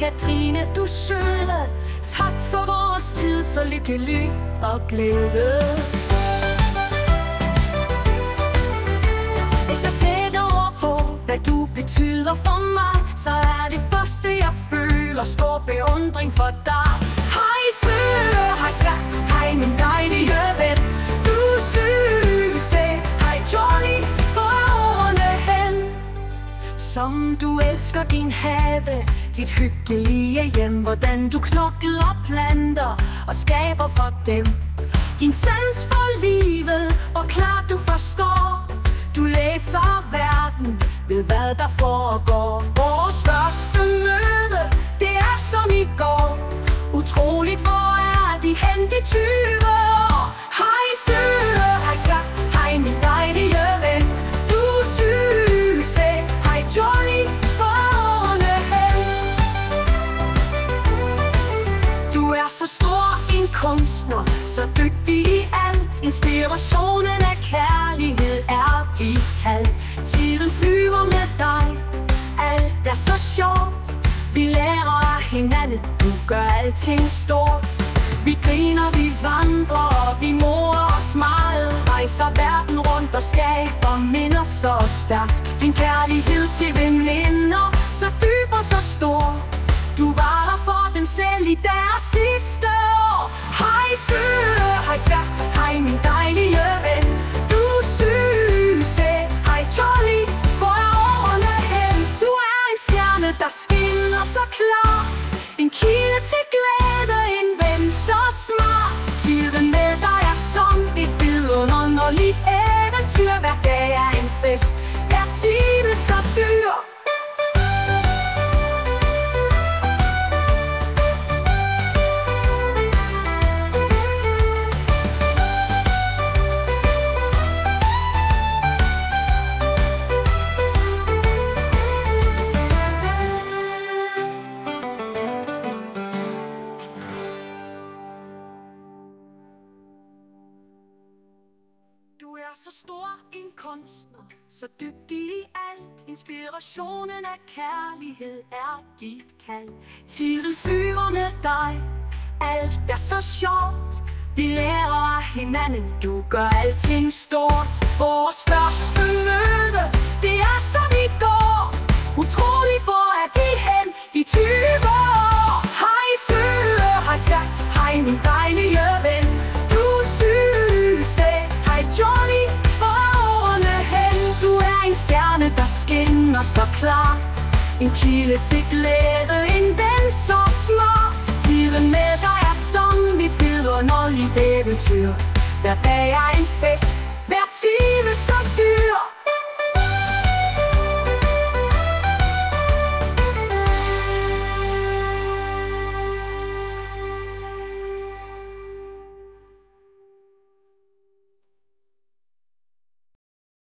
Katrine, du søde. Tak for vores tid, så lykkelig og glæde. Hvis jeg sætter ord på, hvad du betyder for mig, så er det første jeg føler stor beundring for dig. Hej søde, hej skat, hej min dejlige ven. Du søse, hej Johnny, hvor er årene hen? Som du elsker din have, dit hyggelige hjem, hvordan du knokler planter og skaber for dem. Din sans for livet, hvor klart du forstår. Du læser verden, ved hvad der foregår. Vores første møde, det er som i går. Utroligt, hvor er de hen, de 20 år? Hej søde, hej skat, hej min dejlige ven. Du søse, hej Johnny, hvor er årene hen? Du er så stor en kunstner, så dygtig i alt. Inspirationen af kærlighed er dit kald. Tiden flyver med dig, alt er så sjovt. Vi lærer af hinanden, du gør alting stort. Vi griner, vi vandrer, og vi morer os meget. Rejser verden rundt og skaber minder så stærkt. Din kærlighed til veninder, så dyb og så stor. Du var der for dem selv i deres sidste år. Hej søde, hej skat, hej min dejlige ven. Du søse, hej Johnny, hvor er årene hen? Du er en stjerne, der skinner så klart. En kilde til glæde, en ven så smart. Tiden med dig er som et vidunderligt eventyr. Hver dag er en fest, hver time så dyr. Du er så stor en kunstner, så dygtig i alt. Inspirationen af kærlighed er dit kald. Tiden flyver med dig, alt er så sjovt. Vi lærer af hinanden, du gør alting stort. Vores første møde, det er som i går. Utroligt, hvor er de hen, de 20 år? Hej søde, hej skat, hej min dejlige ven. Du søse, hej Johnny, hvor er årene hen? Du er en stjerne, der skinner så klart. En kilde til glæde, en ven så smart. Tiden med dig er som et vidunderligt eventyr. Hver dag er en fest, hver time så